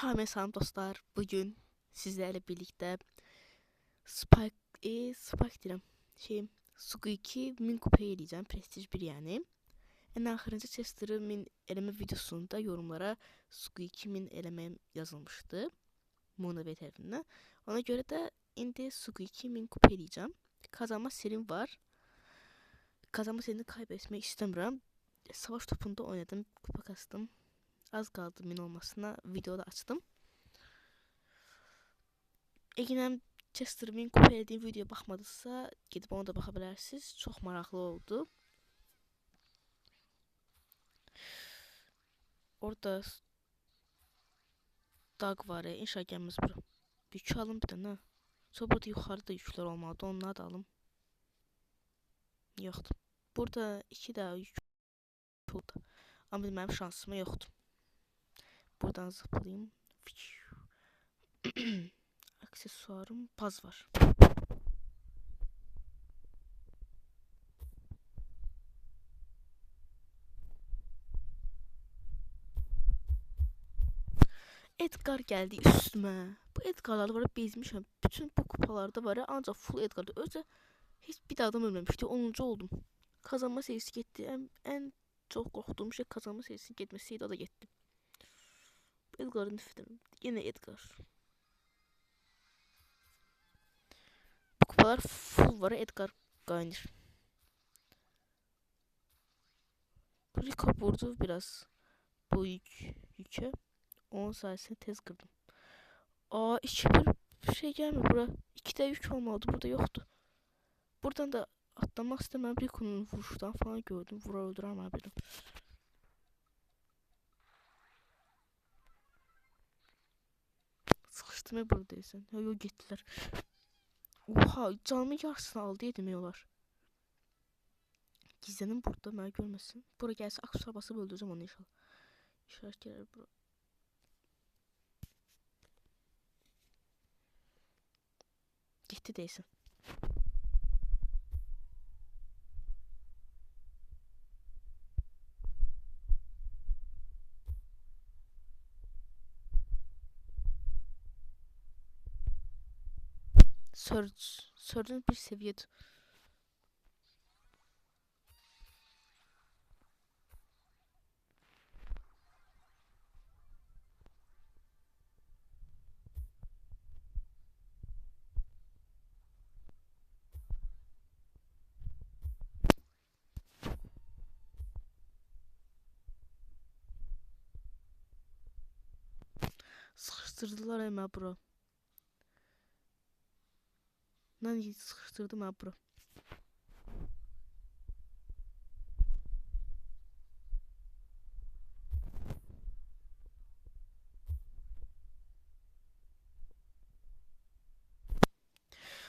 Hamı salam dostlar. Bugün sizlerle birlikte Spike deyirəm. Suzuki 1000 kupa eləyəcəm. Prestij 1 yəni. Ən axırıncı Chester'ı 1000 eləmə videosunda yorumlara Suzuki 1000 eləməyim yazılmışdı. Monovet tərəfindən. Ona görə də indi Suzuki 1000 kupa eləyəcəm. Kazanma serim var. Kazanma serini kaybetmək istəmirəm. Savaş topunda oynadım. Kupa kastım. Az qaldı 1000 olmasına. Videoda açdım. Əgər Chester 1000 kupa elədiyim videoya baxmadısa, gedib ona da baxa bilərsiniz. Çox maraqlı oldu. Orada Dag var ya, inşallah gəlməz bura. Yük alım bir dənə. Sonra burada yuxarıda yüklər olmalıdır, onları da alım. Yoxdur. Burada 2 də yük oldu. Amma mənim şansıma yoxdur. Buradan zıplayayım. Aksesuarım paz var. Edgar geldi üstüme. Bu Edgar'lar var ya, bezmişəm. Bütün bu kupalarda var ya, ancaq full Edgar'da. Özə heç bir adam ölməmişdi. 10-cu oldum. Kazanma serisi getdi. Ən çox qorxduğum şey kazanma serisinin getməsiydi, o da getdi. Edgar'ı nifrət edirəm. Yenə Edgar. Bu kupalar full var ya, Edgar qaynır. Rico vurdu biraz bu yükə. Onun sayesinde tez kırdım. Aa, 2-1 bir şey gelmiyor bura. 2'de yük olmadı, burada yoktu. Buradan da atlamak istemem. Rico'nun vuruştan falan gördüm. Vura öldüremem dedim. Sıkıştırmaya buradaysan. Yok gittiler. Oha, canımın yarısını aldı edemiyorlar. Gizlenin burada, beni görmesin. Buraya gelse aksesuar basıp öldüreceğim onu inşallah. İşaret gelir bura. Gitti değilsin. Surge'ın bir seviyede. Sıkıştırdılar hemen bura. Lan sıkıştırdım ha bura.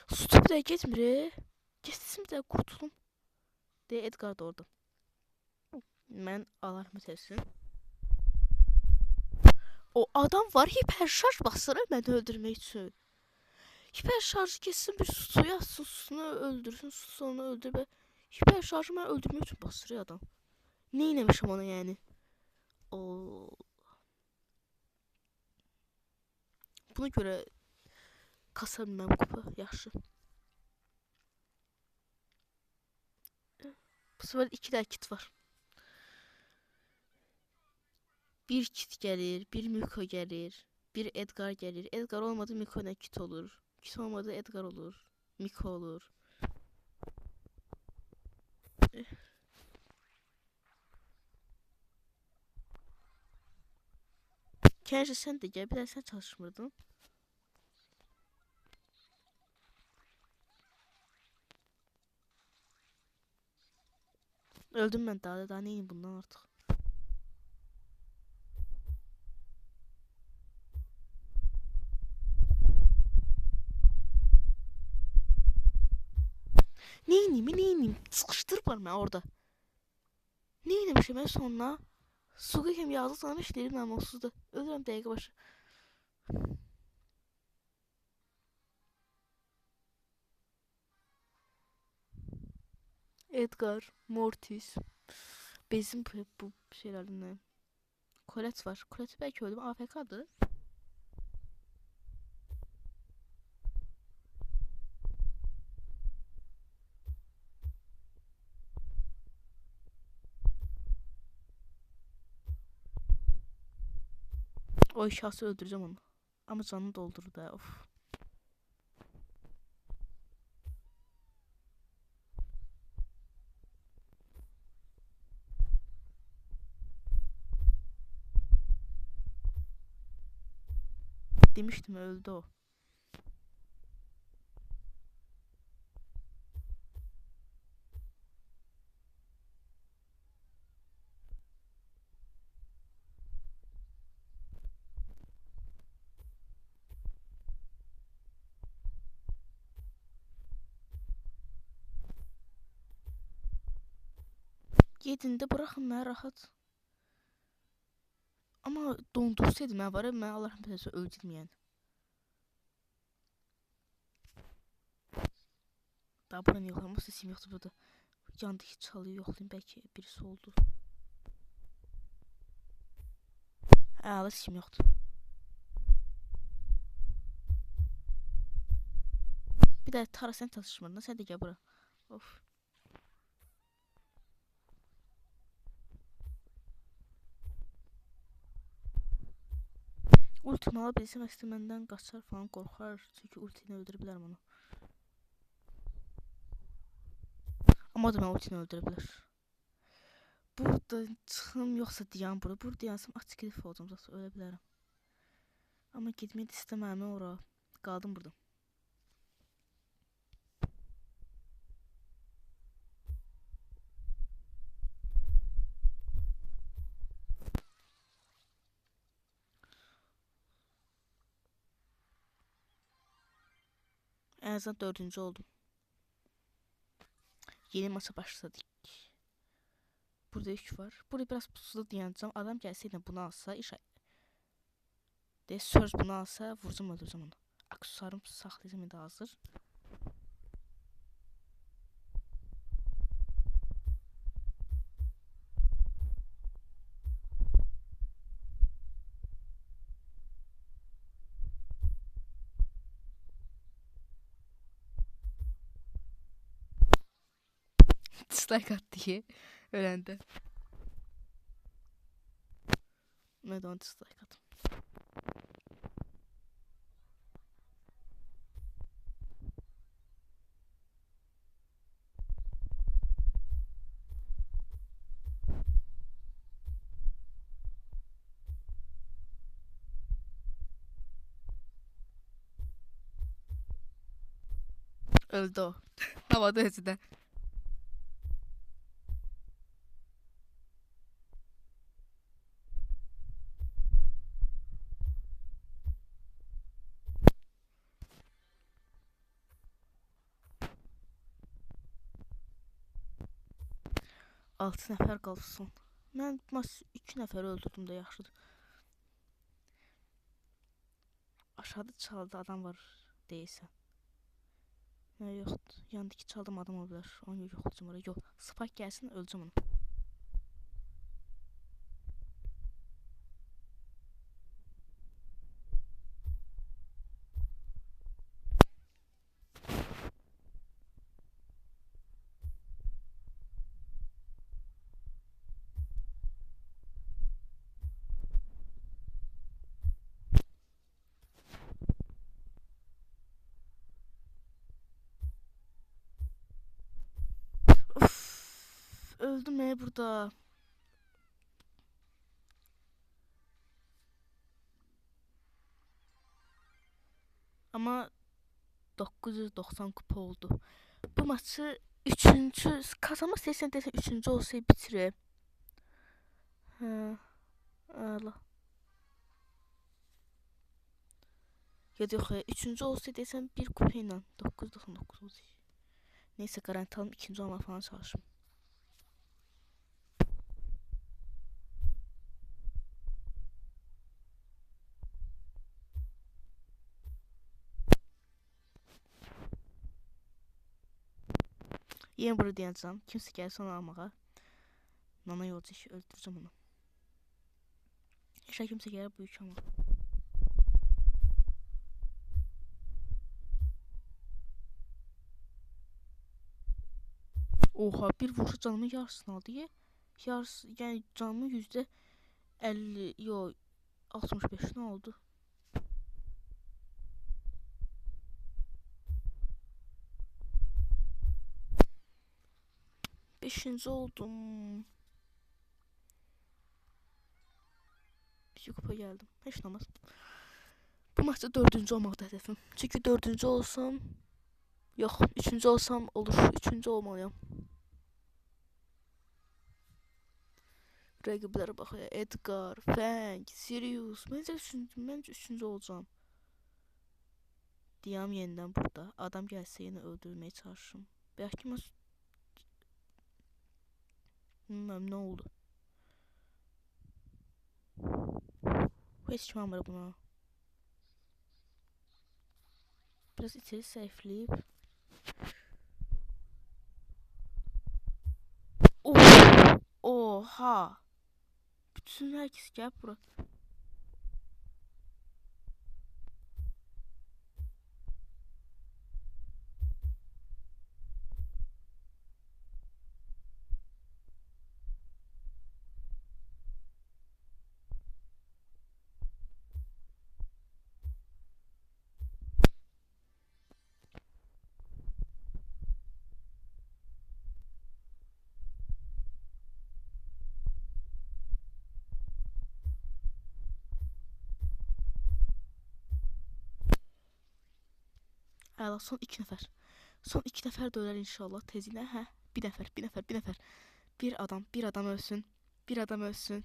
Sustu bir daha getmir. Geçsin bir daha kurtulum. De Edgar da orada. Ben alarmı tersin. O adam var, hiper şarj basırır beni öldürmek için. Hiper şarjı kessin, bir suya atsın, susunu öldürsün, susu onu öldür ve hiper şarjı ben öldürmek için basırıyor adam. Ne inemişim ona yani. O. Buna göre kasabilmem kupa yaxşı. Bu sefer 2 də kit var. Bir kit gelir, bir Miko gelir, bir Edgar gelir. Edgar olmadı Miko ile kit olur. Kit olmadı Edgar olur. Miko olur. Kenji sen de gel, bir de sen çalışmırdın. Öldüm ben daha neyim bundan artık. Neyiniyim? Sıkıştırıp var ben orada. Neyinmişim ben sonra? Suga hem yazdı sana işlerim ben mutsuzdu. Ölürüm dakika başı. Edgar, Mortis. Bezim bu şeylerden. Colette var. Colette belki öldüm. AFK'dı. O şahsı öldüreceğim onu. Ama canını doldurur da. Of. Demiştim öldü o. Gedin də buraxın məni rahat. Amma dondursaydı mən var ya, mən Allah rəhmət eləsin öldürüm yəni. Daha buranı yoxlayım. Bu sesim yoxdur burada. Yandakı çalıyı yoxlayım. Bəlkə birisi oldu. Hala sesim yoxdur. Bir də Tara sən çalışmırsan. Sən də gəl bura. Of. Ultimi ala bilsəm əslində məndən qaçar falan, qorxar. Çünki ultini öldürə bilərəm onu. Amma o da mən ultini öldürə bilər. Burada çıxım yoxsa dayan bura. Burada dayansam açıq edib olacam, zaten ölə bilərəm. Amma getməyi də istəmirəm ora. Qaldım burada. En azından 4-cü oldum. Yeni maça başladık. Burada yük var. Burada biraz pusulu dayanacağım. Adam gelseydi bunu alsa, iş de söz bunu alsa vuracağım, öldüreceğim onu. Aksesuarım saxlayacağım indi hazır. Dislike attı ki öləndə. Mən də onu dislike attım. Öldü o. Havada özüdən. Altı nəfər qalsın. Mən 2 nəfəri öldürdüm də yaxşıdır. Aşağıda çaldı adam var deyilsən. Nə yoxdur. Yandakı çaldım adam ola bilər. Onu yoxlayacağım oraya. Yox. Spike gəlsin, öləcəm onu. Öldüm burada. Amma 990 kupa oldu. Bu maçı 3-cü kazanmaq istəyirsən desən 3-cü olsaydı bitirib. Hə. Allah. Ya da yox, 3-cü olsaydı desən 1 kupa ilə 999 olacaq. Neysə garanti alım, 2-ci olmağa falan çalışım. Yenə burada dayanacağam. Kimsə gəlsə onu almağa. Nana yolcu işi öldürəcəm onu. İnşallah kimsə gəlir bu yükü almağa. Oha, bir vuruşa canımın yarısını aldı. Yarısı, yəni canımın %50, yox, 65 ne oldu? 5. oldum. Bir kupa geldim. Heç namaz. Bu maçta 4. olmaqda hədəfim. Çünki 4. olsam, yox, 3. olsam olur. 3. olmalıyam. Rəqiblərə bax ya. Edgar, Fang, Sirius. Məncə 3. olacağam. Diyam yenidən burada. Adam gəlsə yenə öldürməyə çalışırım. Bəlkə maç... Bilməm nə oldu. Heç kim almır buna. Biraz içeri seyfləyib. Oha. Bütün hər kəs gəlib bura. Əla, son 2 nəfər. Son 2 nəfər də ölər inşallah tezinə. Hə, bir nəfər. Bir adam ölsün. Bir adam ölsün.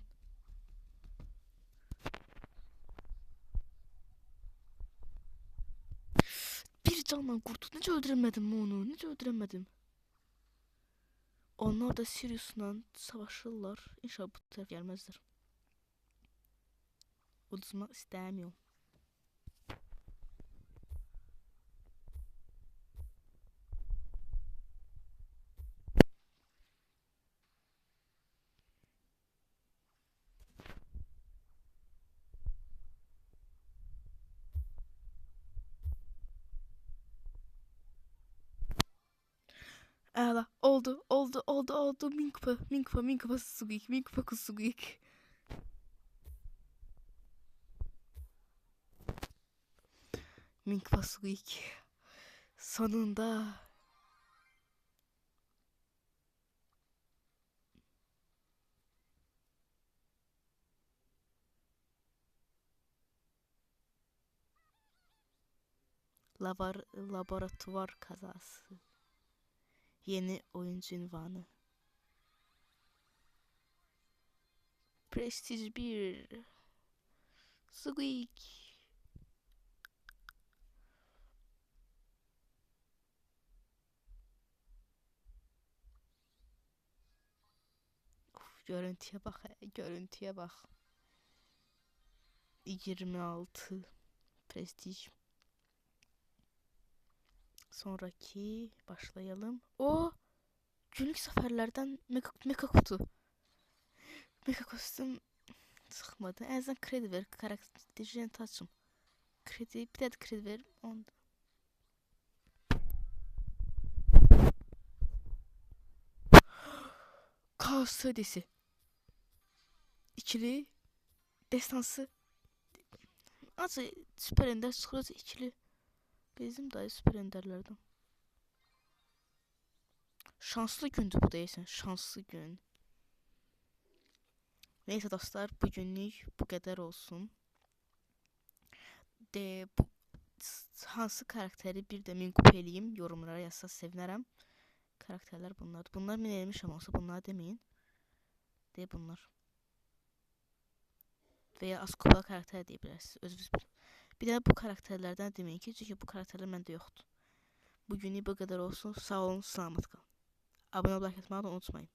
Bir canla qurtuldu. Necə öldürəmədim onu? Necə öldürəmədim? Onlar da Sirius'la savaşırlar. İnşallah bu tərəf gəlməzlər. Uduzmaq istəmiyorum. Əla, oldu. Min kupa Squeak. Min kupa Squeak. Sonunda. Laboratuvar kazası. Yeni oyuncu ünvanı. Prestige 1. Squeak. Görüntüye bak. 26 Prestige. Sonraki başlayalım. O günlük səfərlərdən mega kutu. Mega kostüm çıxmadı. En azından kredi ver. Karakterini açım. Bir də kredi ver. Onda. Kaos söydesi. İkili. Destansı. Azı süper ender çıxır. İkili. Bizim dayı süper enderlərdən. Şanslı gündür bu deyəsən. Şanslı gün. Neyse dostlar, bugünlük bu qədər olsun. Bu hansı karakteri bir də min kupa eləyim, yorumlara yazsa sevinərəm. Karakterlər bunlar. Bunlar min eləmişəm olsa bunları deməyin. Bunlar. Və ya az kupa karakter deyə bilərsiniz. Özünüz bilin. Bir də bu karakterlərdən deməyin ki, çünki bu karakterlər məndə yoxdur. Bugünlük bu qədər olsun. Sağ olun, salamat qalın. Abunə olmayı unutmayın.